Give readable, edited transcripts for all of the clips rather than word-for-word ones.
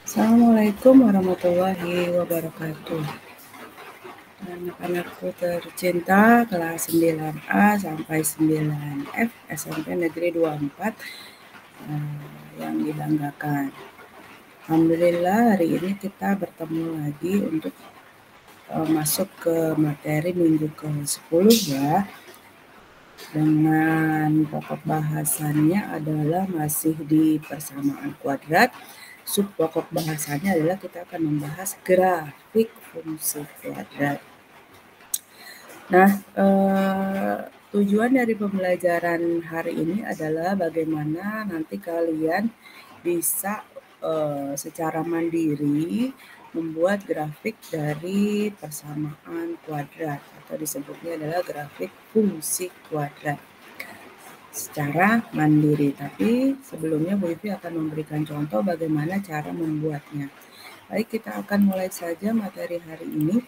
Assalamualaikum warahmatullahi wabarakatuh. Anak-anakku tercinta kelas 9A sampai 9F SMP Negeri 24 yang dibanggakan. Alhamdulillah hari ini kita bertemu lagi untuk masuk ke materi minggu ke-10 ya. Dengan pokok bahasannya adalah masih di persamaan kuadrat. Subpokok bahasannya adalah kita akan membahas grafik fungsi kuadrat. Nah, tujuan dari pembelajaran hari ini adalah bagaimana nanti kalian bisa secara mandiri membuat grafik dari persamaan kuadrat atau disebutnya adalah grafik fungsi kuadrat secara mandiri. Tapi sebelumnya Bu Ivi akan memberikan contoh bagaimana cara membuatnya. Baik, kita akan mulai saja materi hari ini.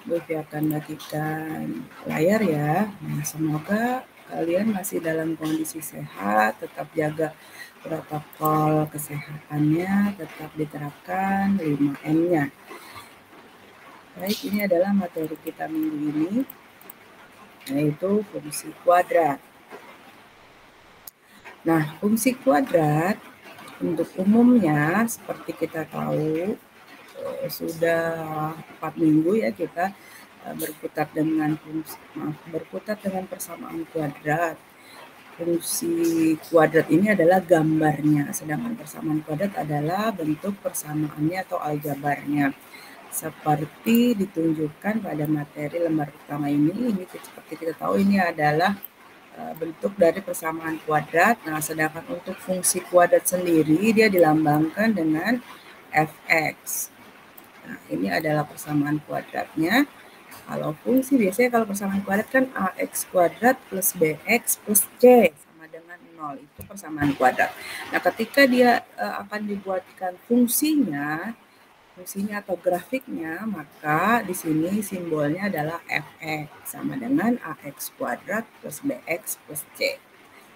Bu Ivi akan bagikan layar ya. Nah, semoga kalian masih dalam kondisi sehat, tetap jaga protokol kesehatannya, tetap diterapkan 5M-nya. Baik, ini adalah materi kita minggu ini, yaitu fungsi kuadrat. Nah, fungsi kuadrat untuk umumnya seperti kita tahu sudah 4 minggu ya kita berkutat dengan persamaan kuadrat. Fungsi kuadrat ini adalah gambarnya, sedangkan persamaan kuadrat adalah bentuk persamaannya atau aljabarnya. Seperti ditunjukkan pada materi lembar pertama ini seperti kita tahu ini adalah bentuk dari persamaan kuadrat. Nah, sedangkan untuk fungsi kuadrat sendiri dia dilambangkan dengan fx. Nah, ini adalah persamaan kuadratnya. Kalau fungsi biasanya kalau persamaan kuadrat kan ax kuadrat plus bx plus c sama dengan 0. Itu persamaan kuadrat. Nah, ketika dia akan dibuatkan fungsinya atau grafiknya, maka di sini simbolnya adalah fx sama dengan ax kuadrat plus bx plus c.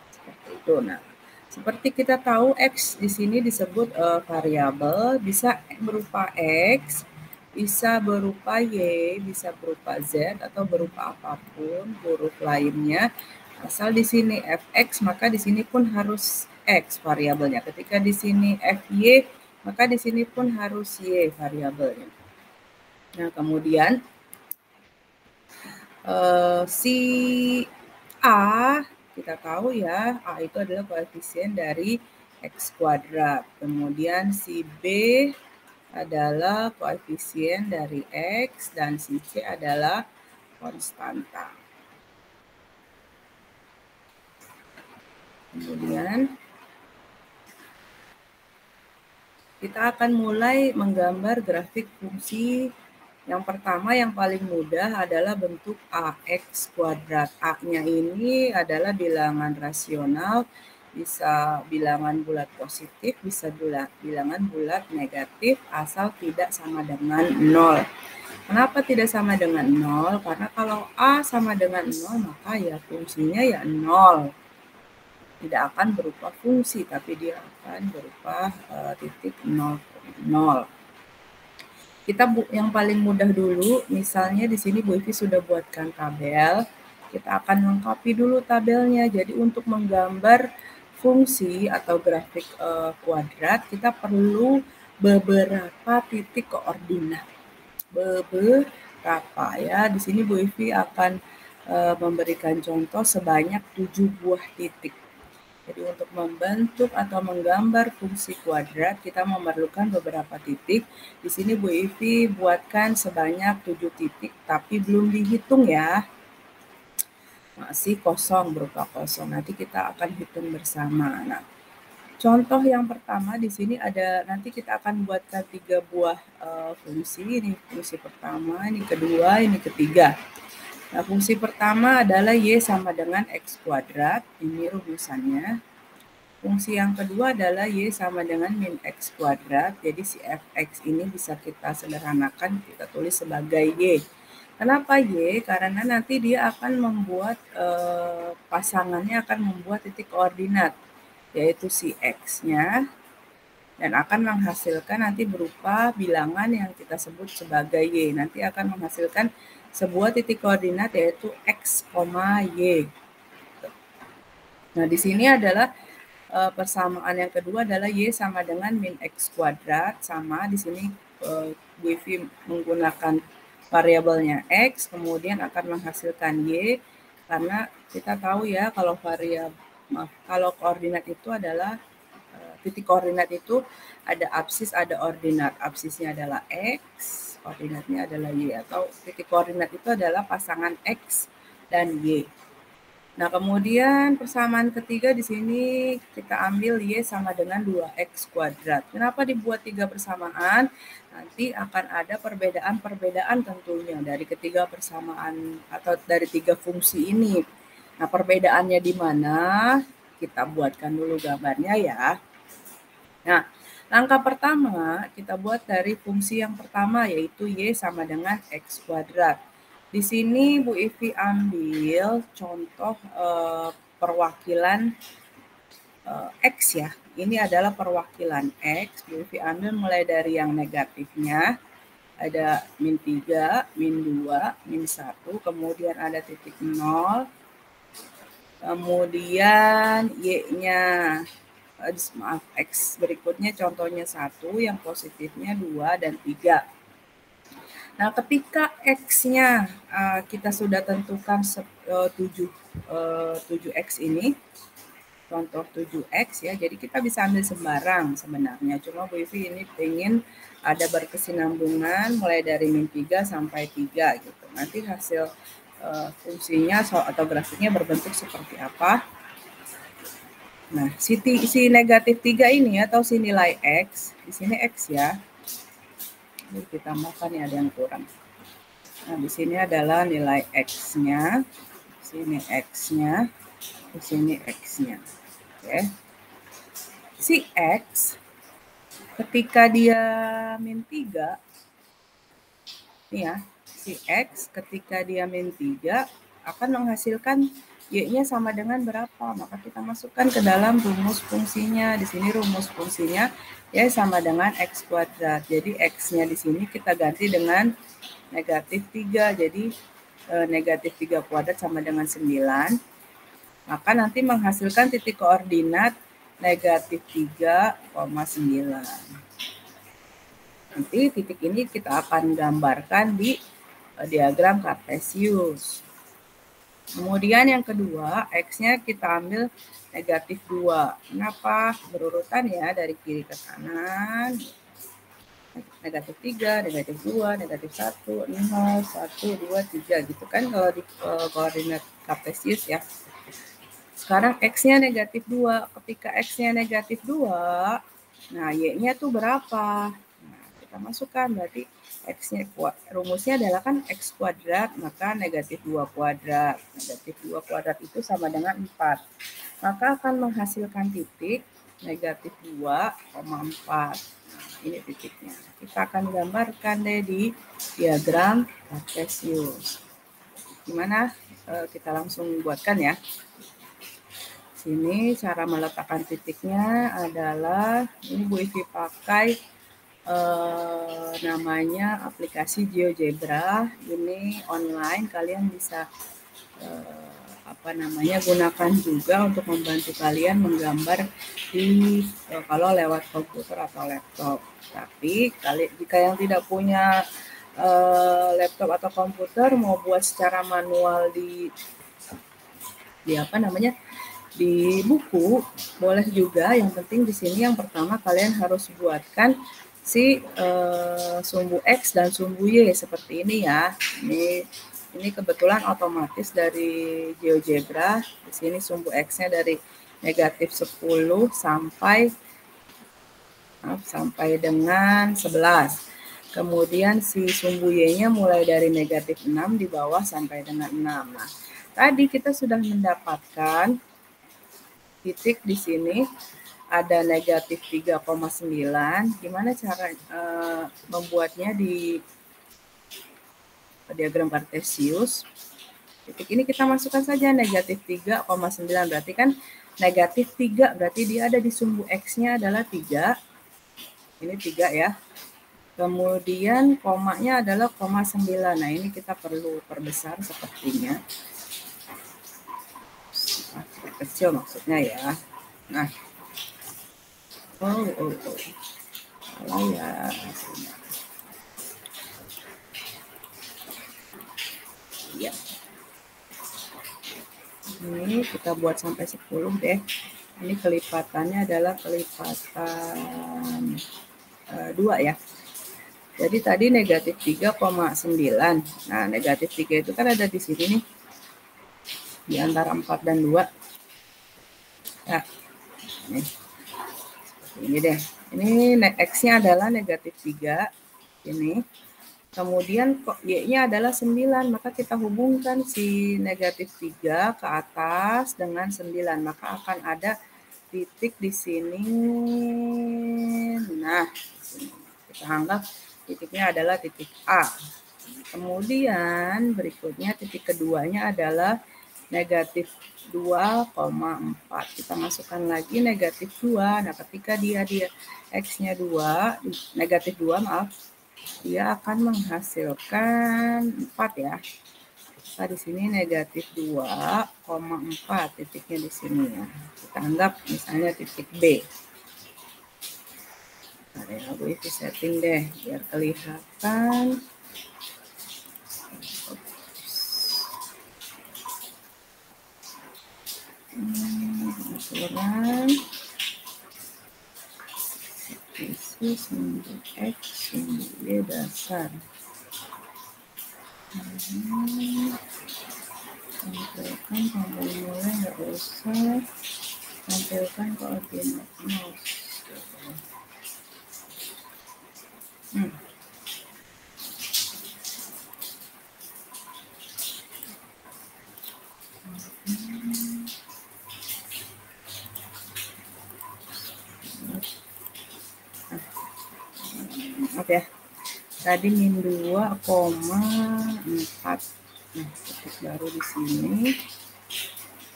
Seperti itu. Nah, seperti kita tahu x di sini disebut variabel, bisa berupa x, bisa berupa y, bisa berupa z atau berupa apapun huruf lainnya. Asal di sini fx, maka di sini pun harus x variabelnya. Ketika di sini fy, maka di sini pun harus y variabelnya. Nah, kemudian si a kita tahu ya, A itu adalah koefisien dari X kuadrat. Kemudian si B adalah koefisien dari X dan si C adalah konstanta. Kemudian kita akan mulai menggambar grafik fungsi. Yang pertama yang paling mudah adalah bentuk AX kuadrat. A-nya ini adalah bilangan rasional, bisa bilangan bulat positif, bisa bilangan bulat negatif, asal tidak sama dengan 0. Kenapa tidak sama dengan 0? Karena kalau A sama dengan 0, maka ya fungsinya ya 0. Tidak akan berupa fungsi, tapi dia akan berupa titik 0,0. Kita yang paling mudah dulu, misalnya di sini Bu Ivi sudah buatkan tabel. Kita akan lengkapi dulu tabelnya. Jadi untuk menggambar fungsi atau grafik kuadrat, kita perlu beberapa titik koordinat. Beberapa ya. Di sini Bu Ivi akan memberikan contoh sebanyak 7 buah titik. Jadi untuk membentuk atau menggambar fungsi kuadrat, kita memerlukan beberapa titik. Di sini Bu Ivi buatkan sebanyak 7 titik, tapi belum dihitung ya. Masih kosong, berupa kosong. Nanti kita akan hitung bersama. Nah, contoh yang pertama di sini ada, nanti kita akan buatkan 3 buah fungsi. Ini fungsi pertama, ini kedua, ini ketiga. Nah, fungsi pertama adalah Y sama dengan X kuadrat. Ini rumusannya. Fungsi yang kedua adalah Y sama dengan min X kuadrat. Jadi si fx ini bisa kita sederhanakan, kita tulis sebagai Y. Kenapa Y? Karena nanti dia akan membuat, pasangannya akan membuat titik koordinat, yaitu si X-nya dan akan menghasilkan nanti berupa bilangan yang kita sebut sebagai Y. Nanti akan menghasilkan sebuah titik koordinat yaitu X, Y. Nah, di sini adalah persamaan yang kedua adalah Y sama dengan min X kuadrat, sama di sini Bu Ivi menggunakan variabelnya X, kemudian akan menghasilkan Y, karena kita tahu ya kalau kalau koordinat itu adalah titik koordinat itu ada absis, ada ordinat. Absisnya adalah X, koordinatnya adalah Y, atau titik koordinat itu adalah pasangan X dan Y. Nah, kemudian persamaan ketiga di sini kita ambil Y sama dengan 2X kuadrat. Kenapa dibuat 3 persamaan? Nanti akan ada perbedaan-perbedaan tentunya dari ketiga persamaan atau dari 3 fungsi ini. Nah, perbedaannya di mana? Kita buatkan dulu gambarnya ya. Nah, langkah pertama kita buat dari fungsi yang pertama yaitu Y sama dengan X kuadrat. Di sini Bu Ivi ambil contoh perwakilan X ya. Ini adalah perwakilan X. Bu Ivi ambil mulai dari yang negatifnya. Ada min 3, min 2, min 1. Kemudian ada titik 0. Kemudian Y-nya. Maaf, X berikutnya contohnya 1, yang positifnya 2 dan 3. Nah, ketika X-nya kita sudah tentukan 7X ini, contoh 7X ya, jadi kita bisa ambil sembarang sebenarnya. Cuma Bu Ivi ini ingin ada berkesinambungan mulai dari min 3 sampai 3 gitu. Nanti hasil fungsinya atau grafiknya berbentuk seperti apa. Nah, si negatif 3 ini atau si nilai X, di sini X ya. Ini kita tambahkan ya, ada yang kurang. Nah, di sini adalah nilai X-nya, di sini X-nya, di sini X-nya. Oke. Si X, ketika dia min 3, nih ya, si X ketika dia min 3 akan menghasilkan Y-nya sama dengan berapa? Maka kita masukkan ke dalam rumus fungsinya. Di sini rumus fungsinya Y sama dengan X kuadrat. Jadi X-nya di sini kita ganti dengan negatif 3. Jadi negatif 3 kuadrat sama dengan 9. Maka nanti menghasilkan titik koordinat negatif 3,9. Nanti titik ini kita akan gambarkan di diagram Kartesius. Kemudian yang kedua, X-nya kita ambil negatif 2. Kenapa? Berurutan ya dari kiri ke kanan. Negatif 3, negatif 2, negatif 1, 0, 1, 2, 3 gitu kan kalau di koordinat Kartesius ya. Sekarang X-nya negatif 2. Ketika X-nya negatif 2, nah Y-nya tuh berapa? Nah, kita masukkan berarti X-nya, rumusnya adalah kan X kuadrat, maka negatif 2 kuadrat. Negatif 2 kuadrat itu sama dengan 4. Maka akan menghasilkan titik negatif 2,4. Nah, ini titiknya. Kita akan gambarkan deh di diagram Kartesius. Gimana? Kita langsung buatkan ya. Sini cara meletakkan titiknya adalah, ini Bu Ivi pakai namanya aplikasi GeoGebra. Ini online, kalian bisa gunakan juga untuk membantu kalian menggambar di kalau lewat komputer atau laptop. Tapi jika yang tidak punya laptop atau komputer, mau buat secara manual di buku, boleh juga. Yang penting di sini yang pertama kalian harus buatkan si sumbu X dan sumbu Y seperti ini ya. Ini kebetulan otomatis dari GeoGebra. Di sini sumbu X-nya dari negatif 10 sampai dengan 11. Kemudian si sumbu Y-nya mulai dari negatif 6 di bawah sampai dengan 6. Nah, tadi kita sudah mendapatkan titik di sini ada negatif 3,9. Gimana cara membuatnya di diagram Kartesius? Titik ini kita masukkan saja negatif 3,9. Berarti kan negatif 3 berarti dia ada di sumbu X-nya adalah 3. Ini 3 ya. Kemudian komanya adalah koma 9. Nah, ini kita perlu perbesar sepertinya. Kecil maksudnya ya. Nah. Oh. Salah ya. Ya. Ini kita buat sampai 10 deh. Ini kelipatannya adalah kelipatan 2 ya. Jadi tadi negatif 3,9. Nah, negatif 3 itu kan ada di sini nih. Di antara 4 dan 2. Ya. Ini deh. Ini X-nya adalah negatif 3. Ini. Kemudian Y-nya adalah 9. Maka kita hubungkan si negatif 3 ke atas dengan 9. Maka akan ada titik di sini. Nah, kita anggap titiknya adalah titik A. Kemudian berikutnya titik keduanya adalah negatif 2,4. Kita masukkan lagi negatif 2. Nah, ketika dia X-nya 2, negatif 2 maaf, dia akan menghasilkan 4 ya. Nah, di sini negatif 2,4 titiknya di sini ya. Kita anggap misalnya titik B. Nah, aku isi setting deh biar kelihatan. Ukuran isi sumber X sumber Y dasar. Tampilkan tombol mulai, nggak usah tampilkan koordinat mouse. Oke, tadi min 2,4. Nah, titik baru di sini.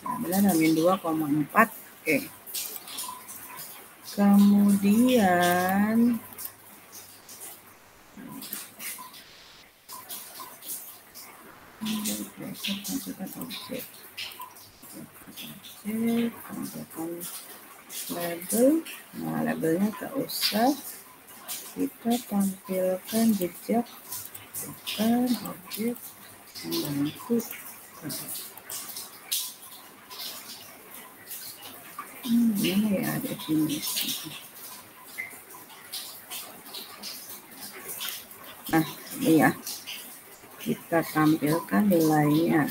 Nah, benar min 2,4. Oke. Kemudian tampilkan objek. Tampilkan label. Nah, labelnya tak usah. Kita tampilkan jejak, bukan objek membantu. Ini ya definisi. Nah, ini ya. Kita tampilkan nilainya.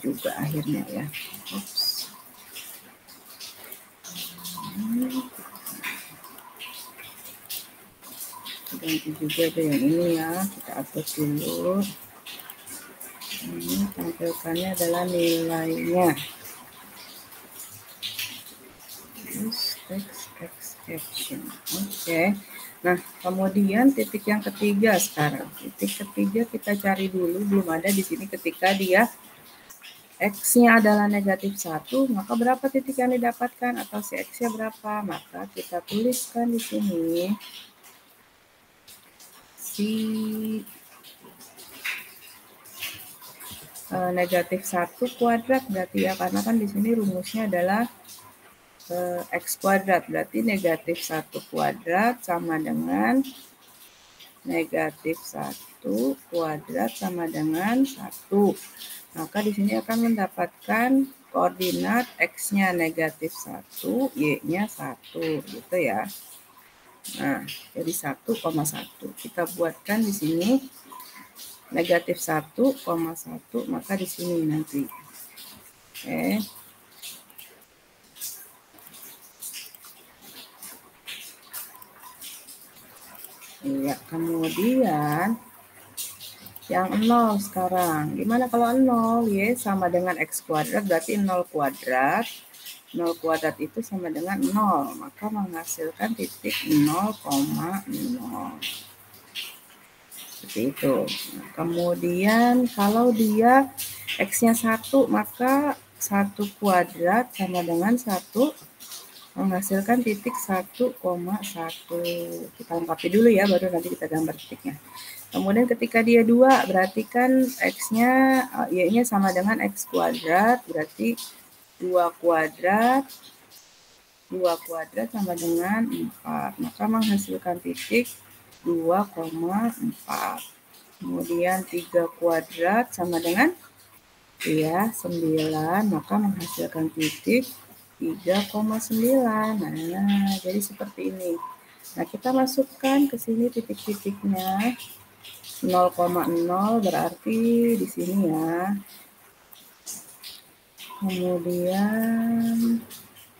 Juga akhirnya ya. Oops. Ganti juga deh yang ini ya. Kita hapus dulu. Ini tampilkannya adalah nilainya. Use text exception. Oke. Nah, kemudian titik yang ketiga sekarang. Titik ketiga kita cari dulu, belum ada di sini ketika dia X-nya adalah negatif 1, maka berapa titik yang didapatkan atau si X-nya berapa? Maka kita tuliskan di sini si negatif 1 kuadrat berarti ya, karena kan di sini rumusnya adalah X kuadrat, berarti negatif 1 kuadrat sama dengan negatif 1 kuadrat sama dengan 1. Maka di sini akan mendapatkan koordinat X-nya negatif 1, Y-nya 1, gitu ya. Nah, jadi 1,1. Kita buatkan di sini negatif 1,1, maka di sini nanti. Oke. Iya, kemudian yang 0 sekarang. Gimana kalau 0? Y sama dengan X kuadrat, berarti 0 kuadrat. 0 kuadrat itu sama dengan 0. Maka menghasilkan titik 0,0. Seperti itu. Nah, kemudian kalau dia X-nya 1, maka 1 kuadrat sama dengan 1 menghasilkan titik 1,1. Kita lengkapi dulu ya, baru nanti kita gambar titiknya. Kemudian ketika dia 2, berarti kan X-nya, Y-nya sama dengan X kuadrat, berarti 2 kuadrat sama dengan 4. Maka menghasilkan titik 2,4. Kemudian 3 kuadrat sama dengan 9, maka menghasilkan titik 3,9. Nah, jadi seperti ini. Nah, kita masukkan ke sini titik-titiknya. 0,0 berarti di sini ya. Kemudian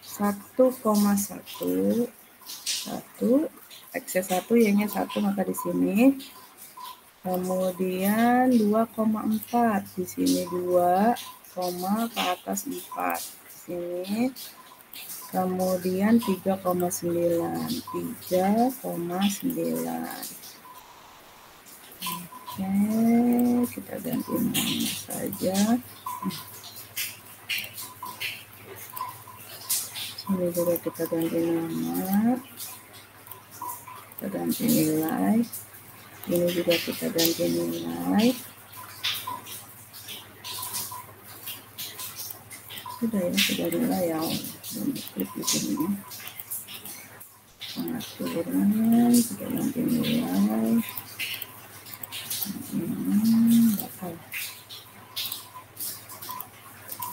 1,1, X-1, Y-nya 1, maka di sini. Kemudian 2,4, di sini 2, ke atas 4, di sini. Kemudian 3,9, 3,9. Oke, kita ganti nama saja. Ini juga kita ganti nama, kita ganti nilai. Ini juga kita ganti nilai. Sudah ya, sudah nilai ya. Klik di sini. Pengaturan, kita ganti nilai.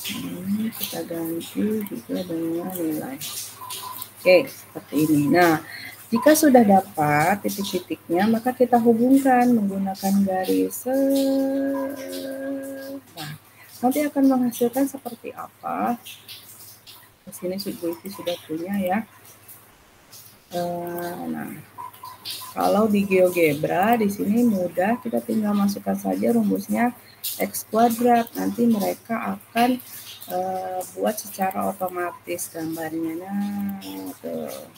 Ini kita ganti juga dengan nilai. Oke, seperti ini. Nah, jika sudah dapat titik-titiknya, maka kita hubungkan menggunakan garis. Nah, nanti akan menghasilkan seperti apa? Di sini Bu Ivi sudah punya ya. Nah, kalau di GeoGebra di sini mudah, kita tinggal masukkan saja rumusnya X kuadrat. Nanti mereka akan buat secara otomatis gambarnya. Nah, tuh.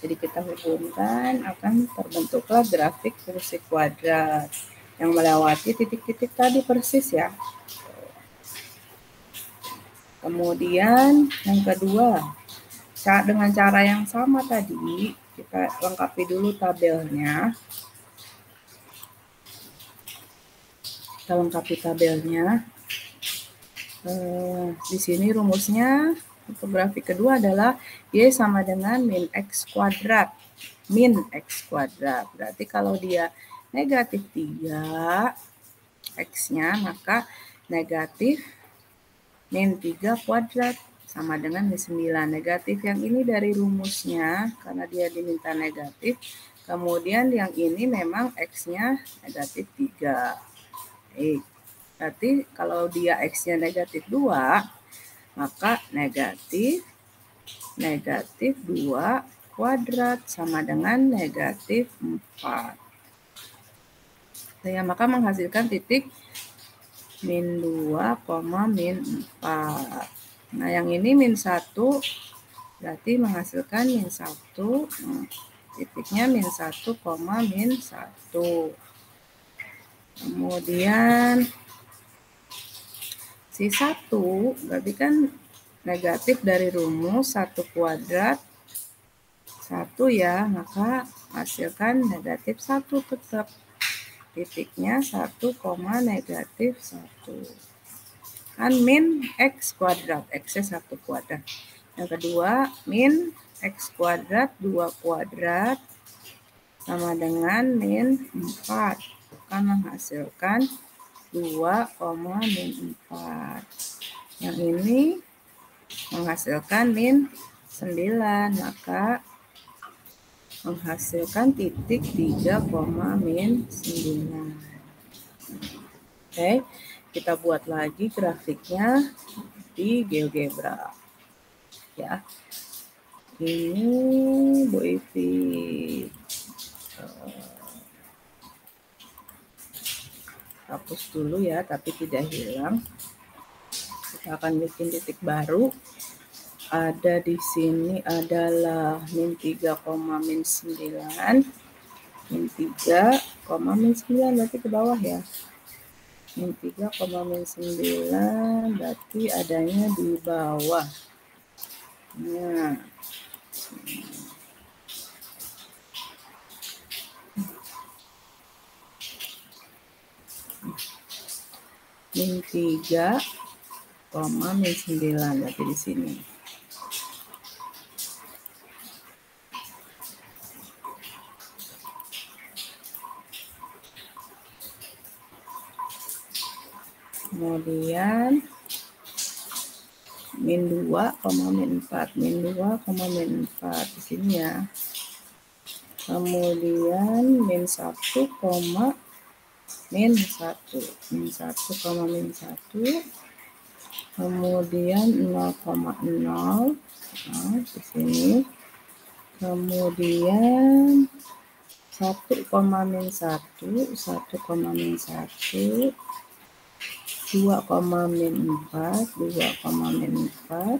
Jadi kita hubungkan, akan terbentuklah grafik fungsi kuadrat yang melewati titik-titik tadi persis ya. Kemudian yang kedua, dengan cara yang sama tadi, kita lengkapi dulu tabelnya. Kita lengkapi tabelnya. Di sini rumusnya untuk grafik kedua adalah Y sama dengan min X kuadrat. Min X kuadrat. Berarti kalau dia negatif 3, X-nya, maka negatif min 3 kuadrat sama dengan min 9. Negatif yang ini dari rumusnya, karena dia diminta negatif. Kemudian yang ini memang X-nya negatif 3. Berarti kalau dia X-nya negatif 2, maka negatif 2 kuadrat sama dengan negatif 4. Ya, maka menghasilkan titik min 2, min 4. Nah, yang ini min 1, berarti menghasilkan min 1. Titiknya min 1, min 1. Kemudian si 1 berarti kan negatif dari rumus 1 kuadrat 1 ya, maka hasilkan negatif 1 tetap. Titiknya 1, negatif 1. Kan min X kuadrat, X-nya 1 kuadrat. Yang kedua, min X kuadrat 2 kuadrat sama dengan min 4. Akan menghasilkan 2, min 4. Yang ini menghasilkan min 9, maka menghasilkan titik 3, min 9. Oke, kita buat lagi grafiknya di GeoGebra. Ya, ini Bu Ivi hapus dulu ya, tapi tidak hilang. Kita akan bikin titik baru. Ada di sini adalah min 3, min 9. Min 3, min 9 berarti ke bawah ya. Min 3, min 9 berarti adanya di bawah. Nah, min 3, min 9 berarti di sini. Kemudian min 2, min 4, min 2, min 4 di sini ya. Kemudian min 1, min 1, min 1, min 1. Kemudian 0,0 di sini. Kemudian 1, min 1, 1, min 1, 2, min 4, 2, min 4,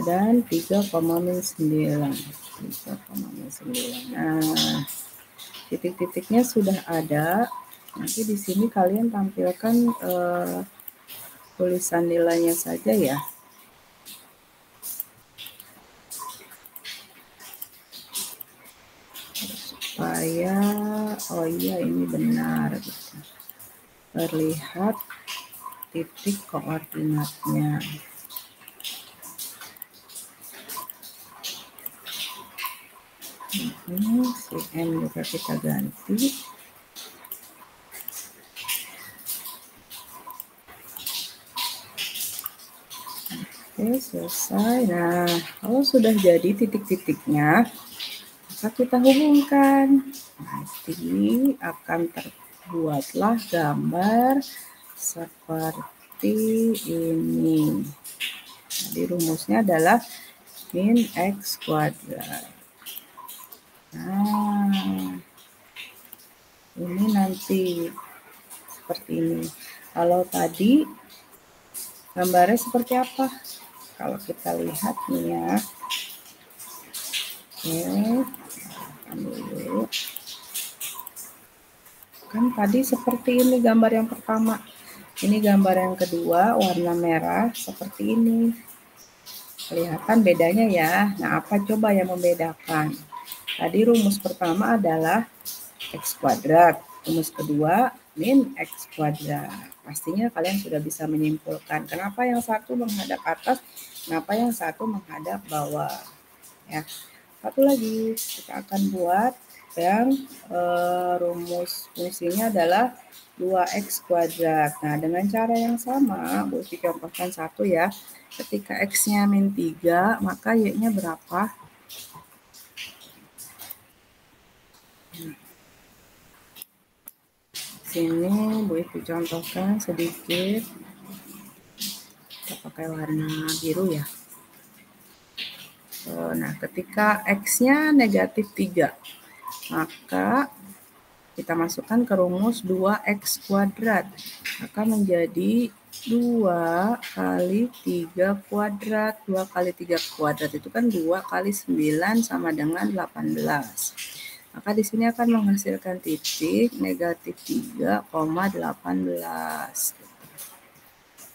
dan 3, min 9, 3, min 9. Nah, titik-titiknya sudah ada. Nanti di sini kalian tampilkan tulisan nilainya saja ya. Supaya, oh iya ini benar gitu. Terlihat titik koordinatnya. Si M juga kita ganti. Oke, selesai. Nah, kalau sudah jadi titik-titiknya, maka kita hubungkan. Nanti akan terbuatlah gambar seperti ini. Jadi rumusnya adalah min X kuadrat. Nah, ini nanti seperti ini. Kalau tadi gambarnya seperti apa? Kalau kita lihat nih ya. Oke, dulu. Kan tadi seperti ini gambar yang pertama. Ini gambar yang kedua, warna merah seperti ini. Kelihatan bedanya ya. Nah, apa coba yang membedakan? Tadi rumus pertama adalah X kuadrat. Rumus kedua, min X kuadrat. Pastinya kalian sudah bisa menyimpulkan kenapa yang satu menghadap atas, kenapa yang satu menghadap bawah. Ya. Satu lagi, kita akan buat yang rumus fungsinya adalah 2X kuadrat. Nah, dengan cara yang sama, Bu Uci contohkan satu ya. Ketika X-nya min 3, maka Y-nya berapa? Sini Bu Uci contohkan sedikit. Kita pakai warna biru ya. Nah, ketika X-nya negatif 3, maka kita masukkan ke rumus 2X kuadrat. Maka menjadi 2 kali 3 kuadrat. 2 kali 3 kuadrat itu kan 2 kali 9 sama dengan 18. Maka di sini akan menghasilkan titik negatif 3,18.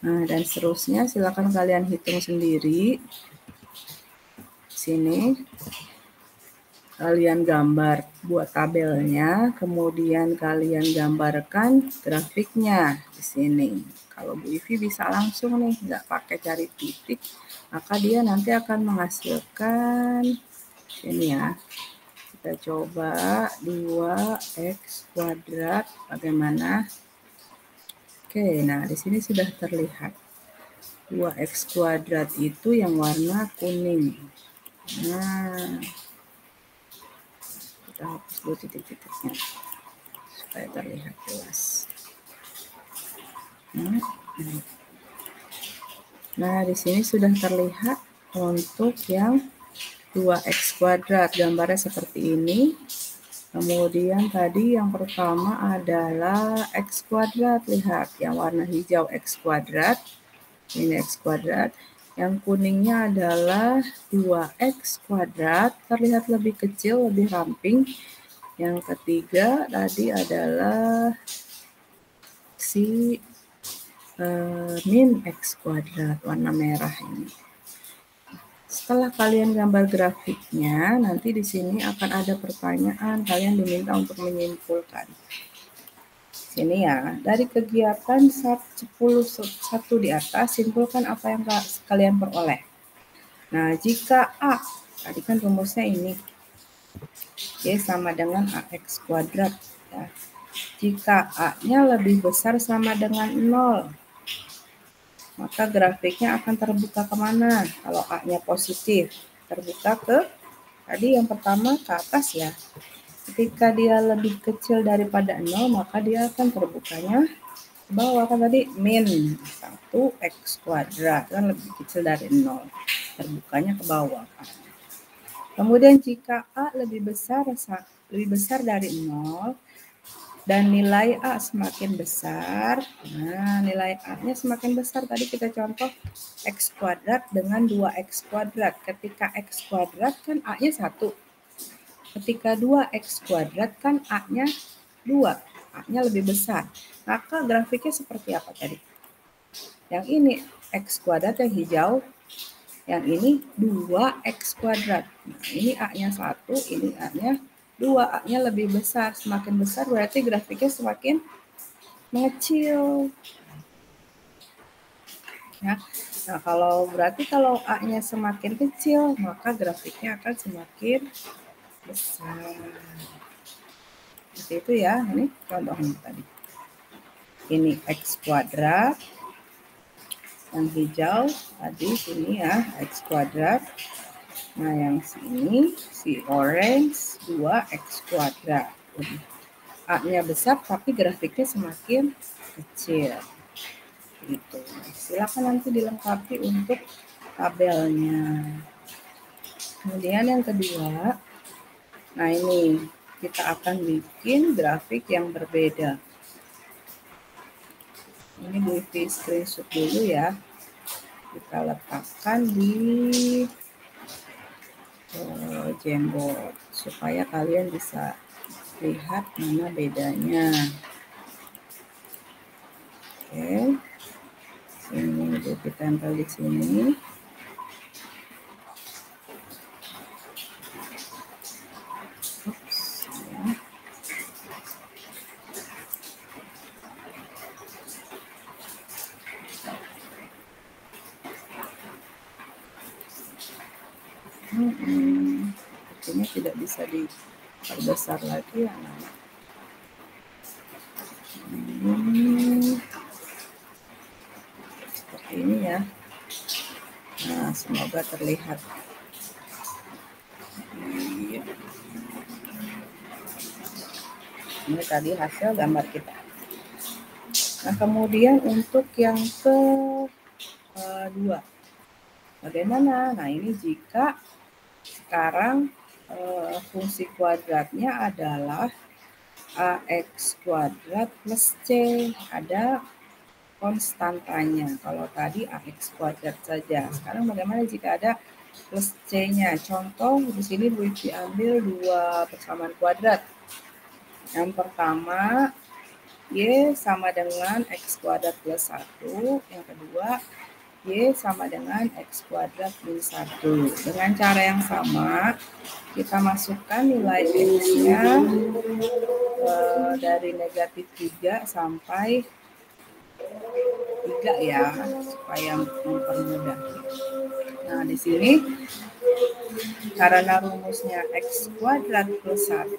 Nah, dan seterusnya silakan kalian hitung sendiri. Sini kalian gambar, buat tabelnya, kemudian kalian gambarkan grafiknya di sini. Kalau Bu Ivi bisa langsung nih, nggak pakai cari titik, maka dia nanti akan menghasilkan ini ya. Kita coba 2X kuadrat bagaimana? Oke, nah di sini sudah terlihat 2X kuadrat itu yang warna kuning. Nah, kita hapus dulu titik-titiknya supaya terlihat jelas. Nah, di sini sudah terlihat untuk yang 2X kuadrat. Gambarnya seperti ini. Kemudian tadi yang pertama adalah X kuadrat. Lihat, yang warna hijau X kuadrat. Ini X kuadrat. Yang kuningnya adalah 2X kuadrat. Terlihat lebih kecil, lebih ramping. Yang ketiga tadi adalah si min X kuadrat, warna merah ini. setelah kalian gambar grafiknya, nanti di sini akan ada pertanyaan, kalian diminta untuk menyimpulkan. Sini ya, dari kegiatan 10.1 di atas, simpulkan apa yang kalian peroleh. Nah, jika A, tadi kan rumusnya ini, Y sama dengan AX kuadrat. Ya. Jika A-nya lebih besar sama dengan 0, maka grafiknya akan terbuka kemana? Kalau A-nya positif, terbuka ke, tadi yang pertama ke atas ya. Ketika dia lebih kecil daripada 0, maka dia akan terbukanya ke bawah. Kan tadi min 1x kuadrat, kan lebih kecil dari 0. Terbukanya ke bawah. Kemudian jika A lebih besar dari 0, dan nilai A semakin besar, nah nilai A-nya semakin besar, tadi kita contoh X kuadrat dengan 2X kuadrat. Ketika X kuadrat kan A-nya 1. Ketika 2X kuadrat kan A-nya 2. A-nya lebih besar. Maka grafiknya seperti apa tadi? Yang ini X kuadrat yang hijau, yang ini 2X kuadrat. Nah, ini A-nya 1, ini A-nya 2, A-nya lebih besar. Semakin besar berarti grafiknya semakin mengecil. Ya. Nah, kalau A-nya semakin kecil, maka grafiknya akan semakin besar. Seperti itu ya. Ini contohnya tadi. Ini X kuadrat. Yang hijau tadi sini ya, X kuadrat. Nah, yang sini si orange 2X kuadrat. A-nya besar tapi grafiknya semakin kecil. Gitu. Silakan nanti dilengkapi untuk tabelnya. Kemudian yang kedua, nah ini kita akan bikin grafik yang berbeda. Ini di screenshot dulu ya. Kita letakkan di Jamboard supaya kalian bisa lihat mana bedanya. Oke, ini kita tempel di sini. Ini tidak bisa diperbesar lagi ya. Seperti ini ya. Nah, semoga terlihat. Ini tadi hasil gambar kita. Nah, kemudian untuk yang kedua, bagaimana? Nah, ini jika sekarang fungsi kuadratnya adalah AX kuadrat plus C, ada konstantanya. Kalau tadi AX kuadrat saja. Sekarang bagaimana jika ada plus C-nya? Contoh di sini diambil 2 persamaan kuadrat. Yang pertama, Y sama dengan X kuadrat plus 1. Yang kedua, Y sama dengan X kuadrat plus 1. Dengan cara yang sama, kita masukkan nilai X-nya dari negatif 3 sampai 3 ya, supaya mempermudah. Nah, di sini karena rumusnya X kuadrat plus 1,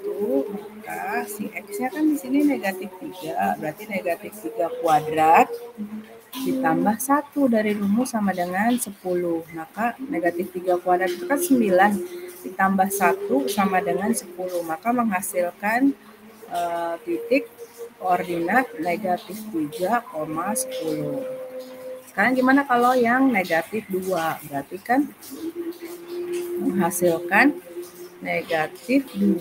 maka si X-nya kan di sini negatif 3, berarti negatif 3 kuadrat ditambah 1 dari rumus sama dengan 10. Maka negatif 3 kuadrat itu kan 9, ditambah 1 sama dengan 10. Maka menghasilkan titik koordinat negatif 3,10. Sekarang gimana kalau yang negatif 2? Berarti kan menghasilkan negatif 2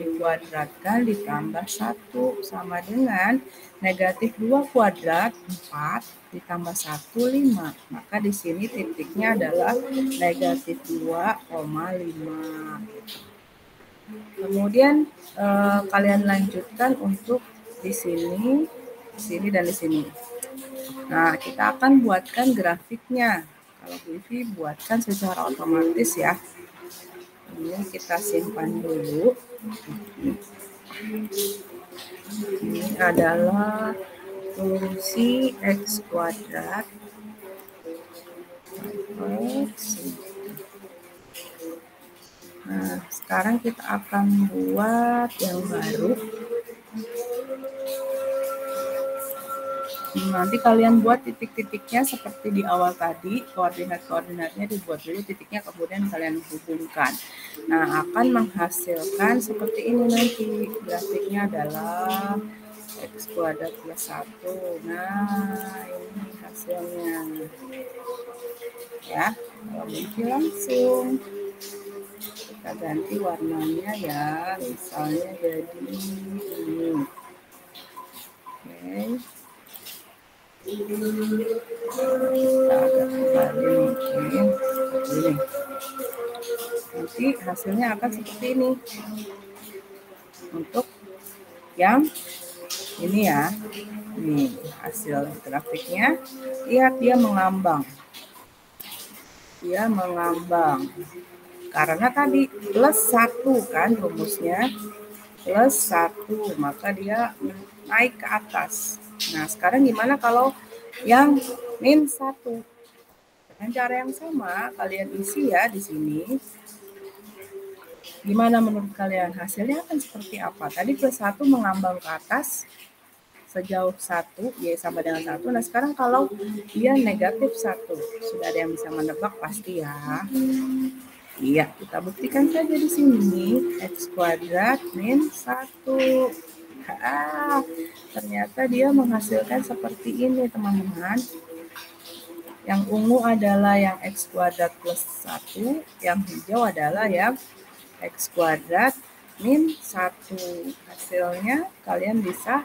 dikuadratkan ditambah 1 sama dengan negatif 2 kuadrat 4 ditambah 1, 5. Maka di sini titiknya adalah negatif 2,5. Kemudian kalian lanjutkan untuk di sini, dan di sini. Nah, kita akan buatkan grafiknya. Kalau Bivi buatkan secara otomatis ya. Ini kita simpan dulu. Ini adalah fungsi X kuadrat. Nah, sekarang kita akan buat yang baru. Nanti kalian buat titik-titiknya seperti di awal tadi, koordinat-koordinatnya dibuat dulu, titiknya kemudian kalian hubungkan. Nah, akan menghasilkan seperti ini nanti. Grafiknya adalah X kuadrat plus 1. Nah, ini hasilnya. Ya, kalau begini langsung. Kita ganti warnanya ya, misalnya jadi ini. Oke. Kita agak kembali mungkin ini. Nanti hasilnya akan seperti ini. Untuk yang ini ya, nih hasil grafiknya. Lihat dia mengambang. Dia mengambang. Karena tadi plus 1 kan rumusnya. Plus 1, maka dia naik ke atas. Nah, sekarang gimana kalau yang min 1? Dengan cara yang sama, kalian isi ya di sini. Gimana menurut kalian? Hasilnya akan seperti apa? Tadi plus 1 mengambang ke atas sejauh 1, ya sama dengan 1. Nah, sekarang kalau dia negatif 1, sudah ada yang bisa menebak pasti ya. Iya, kita buktikan saja di sini. X kuadrat min 1. Ternyata dia menghasilkan seperti ini, teman-teman. Yang ungu adalah yang X kuadrat plus 1. Yang hijau adalah yang X kuadrat min 1. Hasilnya kalian bisa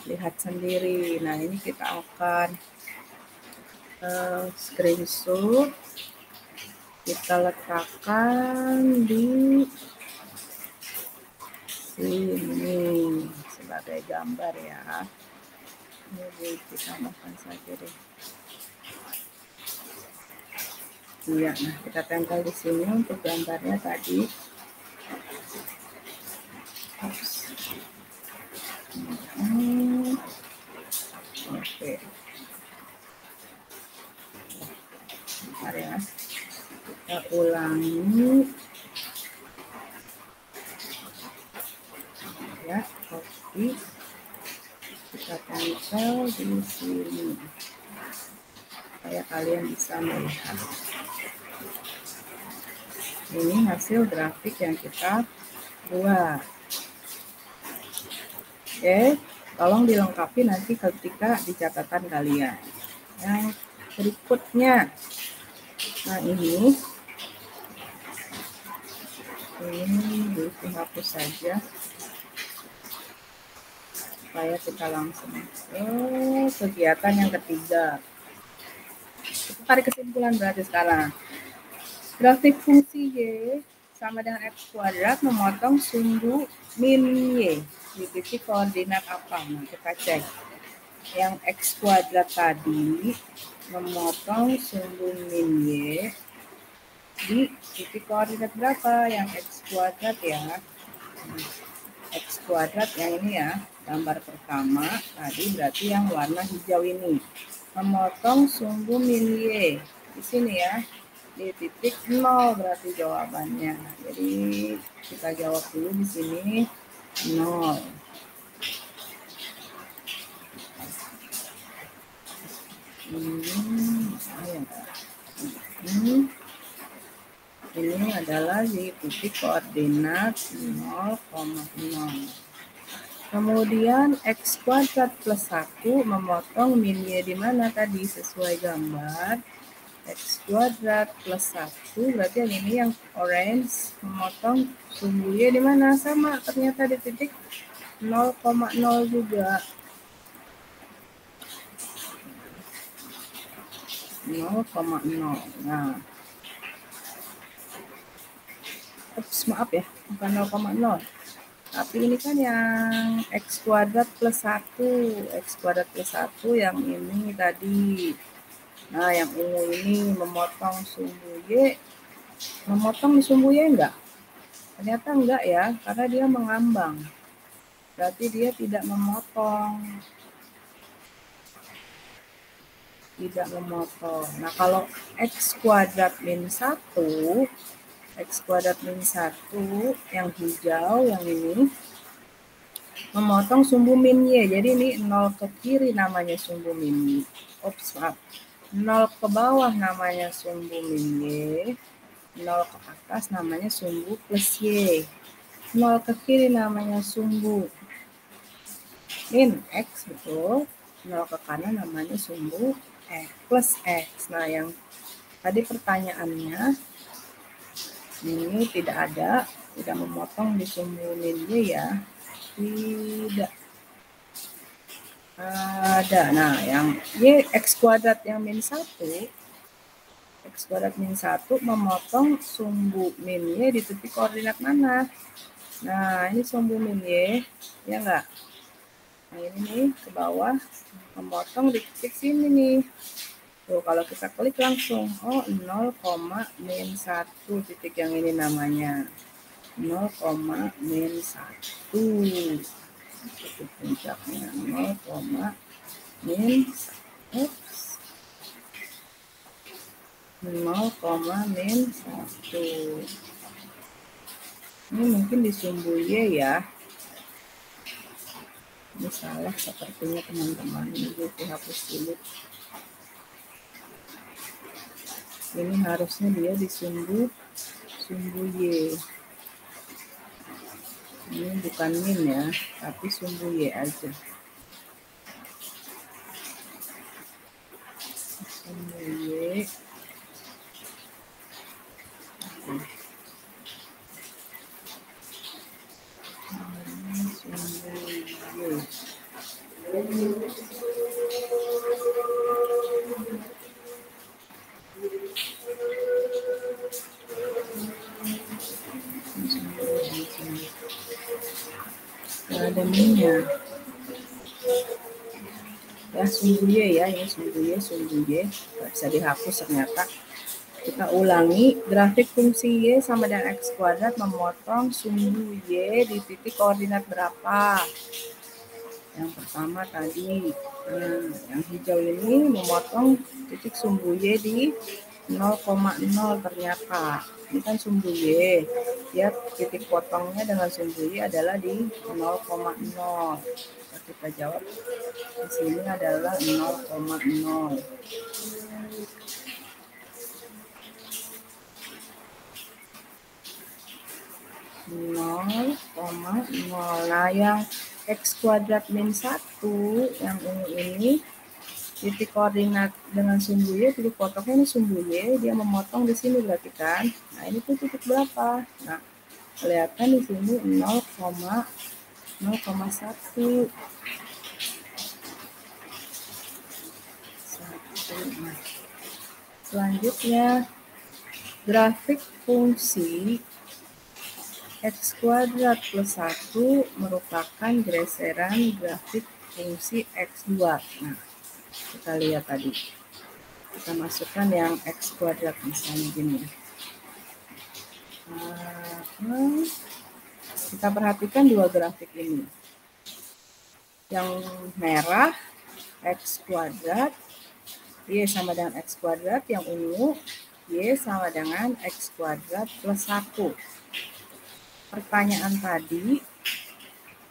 lihat sendiri. Nah, ini kita akan screenshot. Kita letakkan di sini sebagai gambar ya. Ini kita tambahkan saja deh. Iya, nah kita tempel di sini untuk gambarnya tadi. Oke. Bentar ya. Kita ulangi. Ya, copy. Kita tempel di sini. Supaya kalian bisa melihat. Ini hasil grafik yang kita buat. Oke, tolong dilengkapi nanti ketika di catatan kalian. Yang berikutnya, nah ini dihapus saja supaya kita langsung ke kegiatan yang ketiga. Kita tarik kesimpulan berarti sekarang. Grafik fungsi Y sama dengan X kuadrat memotong sumbu min Y di titik koordinat apa? Nah, kita cek. Yang X kuadrat tadi memotong sumbu min Y di titik koordinat berapa? Yang X kuadrat ya. X kuadrat yang ini ya, gambar pertama tadi berarti yang warna hijau ini. Memotong sumbu min Y di sini ya. Di titik 0 berarti jawabannya. Jadi kita jawab dulu di sini 0. Ini adalah di titik koordinat 0,0. Kemudian X kuadrat plus 1 memotong min Y di mana tadi sesuai gambar. X kuadrat plus 1 berarti yang ini yang orange memotong sumbu Y di mana? Sama, ternyata di titik 0,0 juga. 0,0. Nah, maaf ya, bukan 0,0. Tapi ini kan yang X kuadrat plus 1. X kuadrat plus 1 yang ini tadi. Nah, yang ungu ini memotong sumbu Y. Memotong sumbu Y enggak? Ternyata enggak ya, karena dia mengambang. Berarti dia tidak memotong. Tidak memotong. Nah, kalau X kuadrat min 1, X kuadrat min 1 yang hijau, yang ini, memotong sumbu min Y. Jadi ini 0 ke kiri namanya sumbu min Y. Oops, maaf. 0 ke bawah namanya sumbu min Y. 0 ke atas namanya sumbu plus Y. 0 ke kiri namanya sumbu min X, betul. 0 ke kanan namanya sumbu X plus X. Nah, yang tadi pertanyaannya ini tidak ada, tidak memotong di sumbu min Y ya. Tidak ada. Nah, yang Y X kuadrat yang min 1, X kuadrat min 1 memotong sumbu min Y di titik koordinat mana? Nah, ini sumbu min Y, ya enggak? Nah, ini nih ke bawah, memotong di titik sini nih. Tuh, kalau kita klik langsung, oh 0, min 1 titik yang ini namanya. 0, min 1. Titik puncaknya 0, min 0, min 1. Ini mungkin di sumbu Y ya. Ini salah sepertinya teman-teman. Ini dihapus dulu. Ini harusnya dia di sumbu Y. Ini bukan min ya, tapi sumbu Y aja. Sumbu Y. Ada minyak ya, sumbu Y ya, ini sumbu Y nggak bisa dihapus ternyata. Kita ulangi, grafik fungsi Y sama dengan X kuadrat memotong sumbu Y di titik koordinat berapa? Yang pertama tadi, yang hijau ini memotong titik sumbu Y di 0,0 ternyata. Ini kan sumbu Y. Dia titik potongnya dengan sumbu Y adalah di 0,0. Kita jawab di sini adalah 0,0. Nah, yang X kuadrat min 1 yang ungu ini titik koordinat dengan sumbu Y, titik potongnya ini sumbu Y, dia memotong di sini berarti kan. Nah, ini tuh titik berapa? Nah, kelihatan di sini 0,1. Selanjutnya, grafik fungsi X kuadrat plus 1 merupakan geseran grafik fungsi X2. Nah, kita lihat tadi. Kita masukkan yang X kuadrat misalnya gini. Kita perhatikan dua grafik ini. Yang merah X kuadrat, Y sama dengan X kuadrat. Yang ungu, Y sama dengan X kuadrat plus 1. Pertanyaan tadi,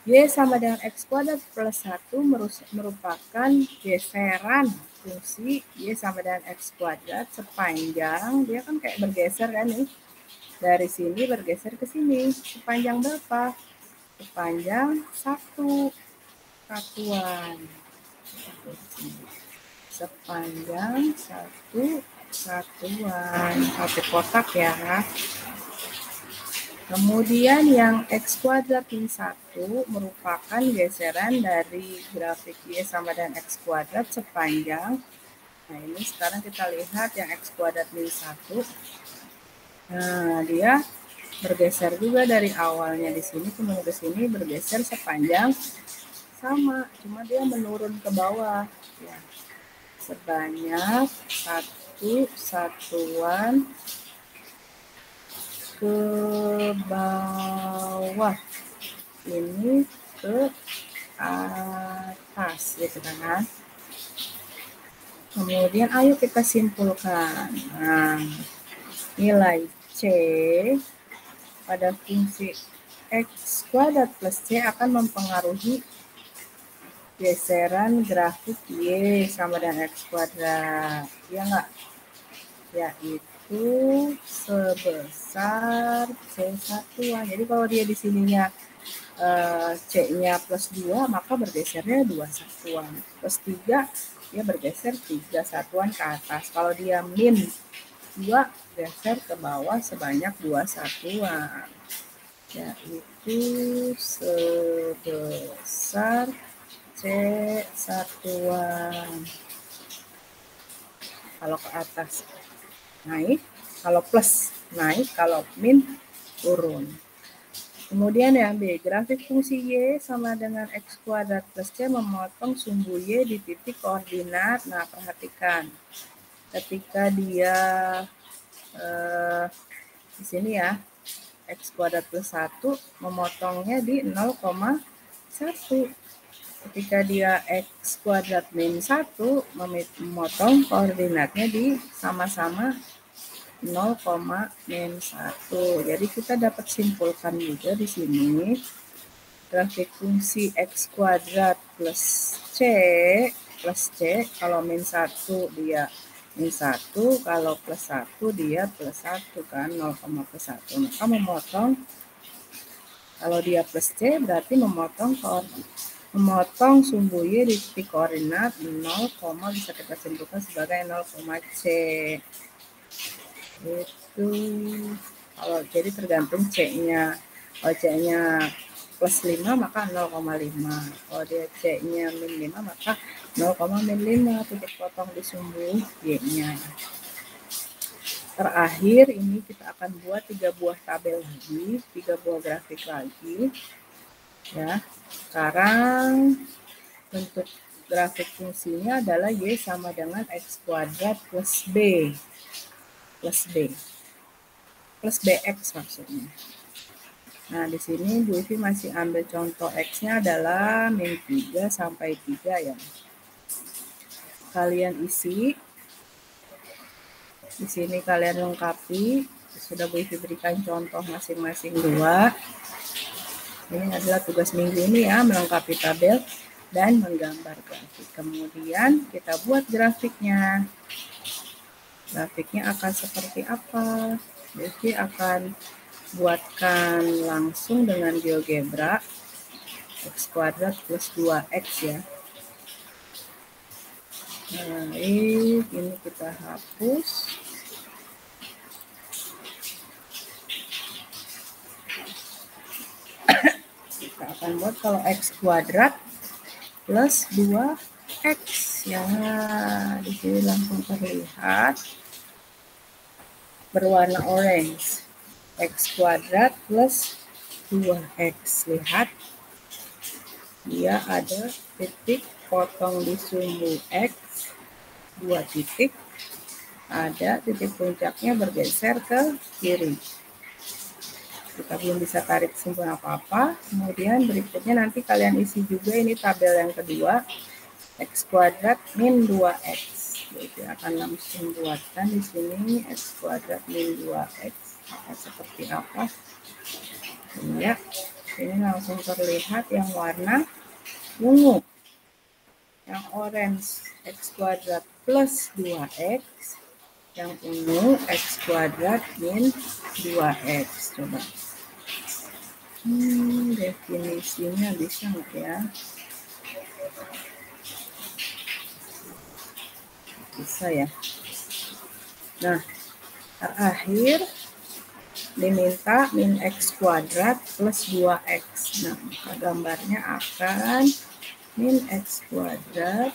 Y sama dengan X kuadrat plus 1 merupakan geseran fungsi Y sama dengan X kuadrat sepanjang, dia kan kayak bergeser kan nih, dari sini bergeser ke sini, sepanjang berapa? Sepanjang 1 satuan. Sepanjang 1 satuan, satu kotak ya. Kemudian yang X kuadrat min 1 merupakan geseran dari grafik Y sama dengan X kuadrat sepanjang. Nah, ini sekarang kita lihat yang X kuadrat min 1. Nah, dia bergeser juga dari awalnya di sini ke sini, bergeser sepanjang sama, cuma dia menurun ke bawah. Ya. sebanyak satu satuan ke bawah, ini ke atas gitu kan. Kemudian ayo kita simpulkan. Nah, nilai C pada fungsi X kuadrat plus C akan mempengaruhi geseran grafik Y sama dengan X kuadrat. Ya enggak? Yaitu sebesar C1. Jadi kalau dia di sininya C-nya plus 2, maka bergesernya 2 satuan. Plus 3, dia bergeser 3 satuan ke atas. Kalau dia min 2, geser ke bawah sebanyak 2 satuan. Yaitu sebesar C satuan. Kalau ke atas naik, kalau plus naik, kalau min turun. Kemudian yang B, grafik fungsi Y sama dengan X kuadrat plus C memotong sumbu Y di titik koordinat. Nah, perhatikan. Ketika dia di sini ya, X kuadrat plus 1 memotongnya di 0,1. Ketika dia X kuadrat min 1 memotong koordinatnya di sama-sama 0,-1. Jadi kita dapat simpulkan juga di sini grafik fungsi X kuadrat plus C kalau min 1 dia min 1, kalau plus 1 dia plus 1 kan, 0, plus 1. Maka memotong, kalau dia plus C berarti memotong sumbu Y di titik koordinat 0, bisa kita simpulkan sebagai 0, C. Itu kalau jadi tergantung C-nya. Kalau C-nya plus 5 maka 0,5. Kalau dia C-nya min 5 maka 0,-5 titik potong di sumbu Y-nya. Terakhir ini kita akan buat 3 buah tabel lagi, 3 buah grafik lagi. Ya. Sekarang bentuk grafik fungsinya adalah Y sama dengan X kuadrat plus B. Plus BX maksudnya. Nah, di sini Bu Ivi masih ambil contoh X-nya adalah min 3 sampai 3 ya. Kalian isi. Di sini kalian lengkapi. Sudah Bu Ivi berikan contoh masing-masing 2. Ini adalah tugas minggu ini ya, melengkapi tabel dan menggambar grafik. Kemudian kita buat grafiknya. Grafiknya akan seperti apa? Bu Ivi akan buatkan langsung dengan GeoGebra X kuadrat plus 2X ya. Nah, ini kita hapus. Kita akan buat kalau X kuadrat plus 2X ya. Di sini langsung terlihat berwarna orange. X kuadrat plus 2X. Lihat, dia ada titik potong di sumbu X, 2 titik, ada titik puncaknya bergeser ke kiri. Kita belum bisa tarik kesimpulan apa-apa. Kemudian berikutnya nanti kalian isi juga ini tabel yang kedua, X kuadrat min 2X. Jadi akan langsung buatkan di sini X kuadrat min 2X. Akan seperti apa? Ya, ini langsung terlihat yang warna ungu. Yang orange X kuadrat plus 2X. Yang ungu X kuadrat min 2X. Coba. Definisinya bisa nggak ya? Bisa ya. Nah, terakhir diminta min X kuadrat plus 2X. Nah, maka gambarnya akan min X kuadrat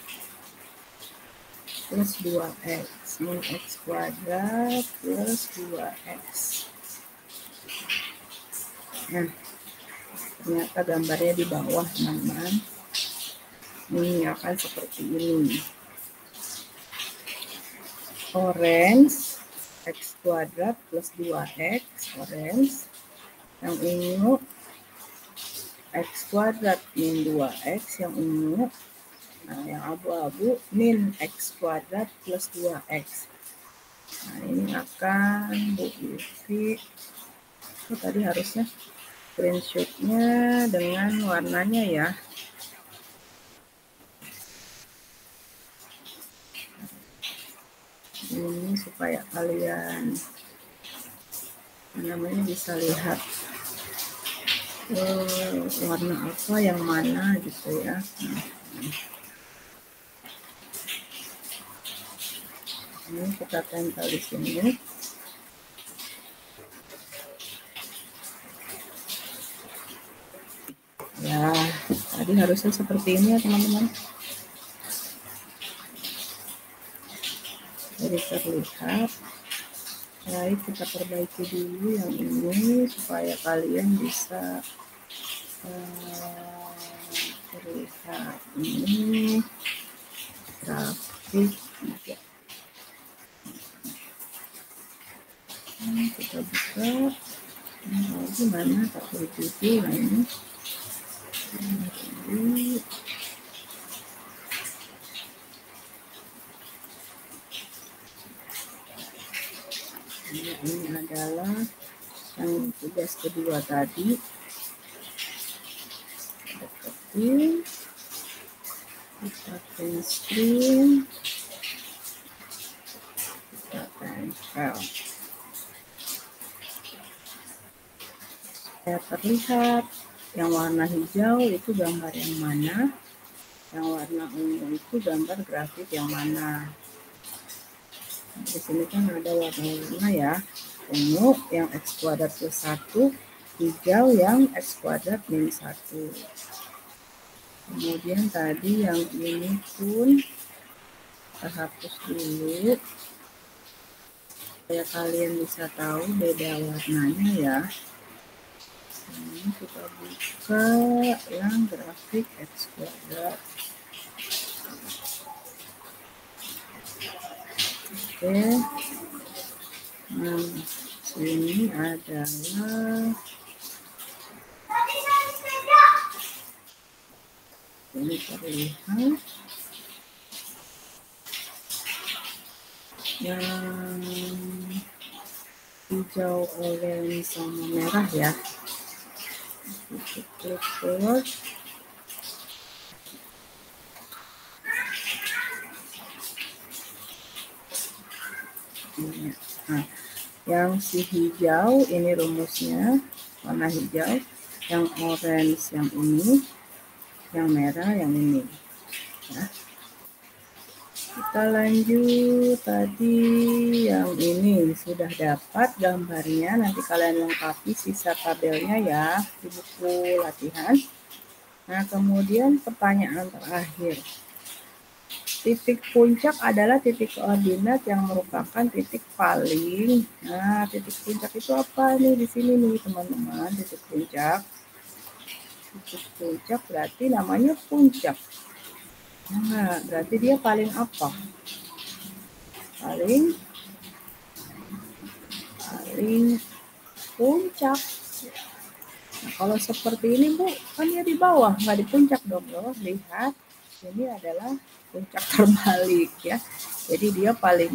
plus 2X. Min X kuadrat plus 2X. Nah, ternyata gambarnya di bawah, teman-teman. Ini akan seperti ini. orange X kuadrat plus 2X orange, yang ungu X kuadrat min 2X yang ungu. Nah, yang abu-abu min X kuadrat plus 2X. Nah, ini akan Bu Yusri. Tadi harusnya screenshotnya dengan warnanya ya. Ini supaya kalian namanya bisa lihat warna apa yang mana gitu ya. Ini kita tempel di sini. Ya, tadi harusnya seperti ini ya teman-teman. Jadi terlihat. Baik, kita perbaiki dulu yang ini supaya kalian bisa terlihat. Ini grafik juga. Kita buka. Gimana tak begitu? Nah ini. Ini adalah yang tugas kedua tadi. Deketin, kita print screen, kita tempel supaya terlihat. Yang warna hijau itu gambar yang mana, yang warna ungu itu gambar grafik yang mana. Di sini kan ada warna-warna ya, ungu yang X kuadrat plus 1, hijau yang X kuadrat min 1. Kemudian tadi yang ini pun kita hapus dulu supaya kalian bisa tahu beda warnanya ya. Ini kita buka yang grafik X kuadrat. Oke. Nah, sini adalah ini terlihat yang hijau, oranye sama merah ya. Kita klik keluar. Nah, yang si hijau ini rumusnya warna hijau, yang orange yang ini, yang merah yang ini ya. Kita lanjut, tadi yang ini sudah dapat gambarnya, nanti kalian lengkapi sisa tabelnya ya di buku latihan. Nah, kemudian pertanyaan terakhir. Titik puncak adalah titik koordinat yang merupakan titik paling. Nah, titik puncak itu apa nih di sini nih teman-teman? Titik puncak. Titik puncak berarti namanya puncak. Nah, berarti dia paling apa? Paling puncak. Nah, kalau seperti ini Bu, kan dia di bawah, nggak di puncak dong. Loh. Lihat, ini adalah puncak terbalik ya. Jadi dia paling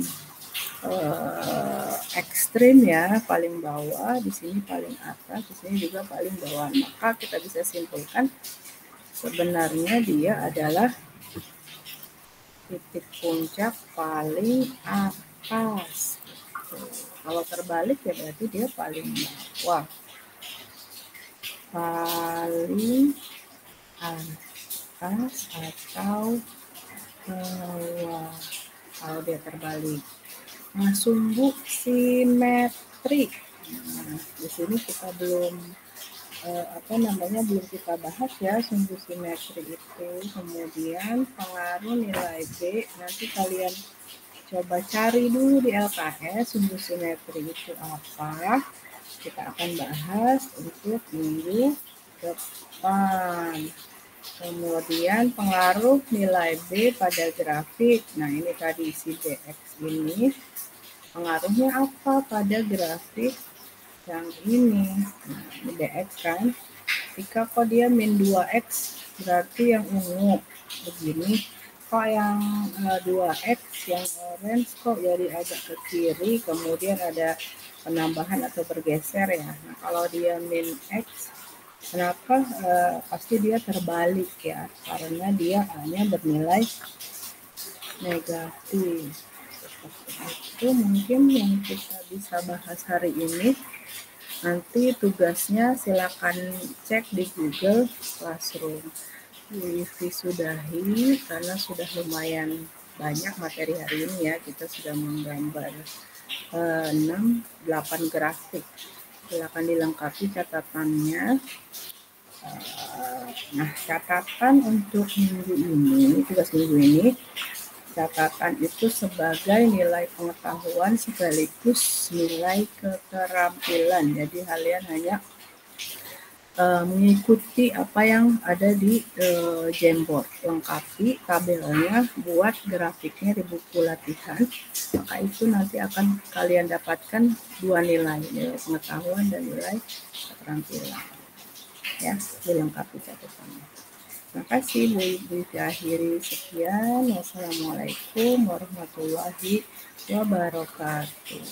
ekstrim ya, paling bawah, di sini paling atas, di sini juga paling bawah. Maka kita bisa simpulkan sebenarnya dia adalah titik puncak paling atas. Kalau terbalik ya berarti dia paling bawah. Paling atas atau bawah kalau dia terbalik. Nah, sumbu simetri. Nah, di sini kita belum belum kita bahas ya sumbu simetri itu. Kemudian pengaruh nilai B, nanti kalian coba cari dulu di LKS sumbu simetri itu apa. Kita akan bahas untuk minggu depan. Kemudian pengaruh nilai B pada grafik. Nah, ini tadi si DX ini pengaruhnya apa pada grafik yang ini? Nah, ini DX kan. Jika kok dia min 2X berarti yang ungu begini. Kok yang 2X yang orange kok jadi agak ke kiri, kemudian ada penambahan atau bergeser ya. Nah, kalau dia min X, kenapa? Pasti dia terbalik ya, karena dia hanya bernilai negatif. Itu mungkin yang kita bisa bahas hari ini. Nanti tugasnya silakan cek di Google Classroom. Disudahi karena sudah lumayan banyak materi hari ini ya. Kita sudah menggambar 8 grafik. Silakan dilengkapi catatannya. Nah, catatan untuk minggu ini, tugas minggu ini, catatan itu sebagai nilai pengetahuan sekaligus nilai keterampilan. Jadi kalian hanya mengikuti apa yang ada di Jamboard, lengkapi tabelnya, buat grafiknya di buku latihan, maka itu nanti akan kalian dapatkan 2 nilai pengetahuan dan nilai keterampilan ya, dilengkapi catatannya. Terima kasih Bu Ibu, akhiri sekian. Wassalamualaikum warahmatullahi wabarakatuh.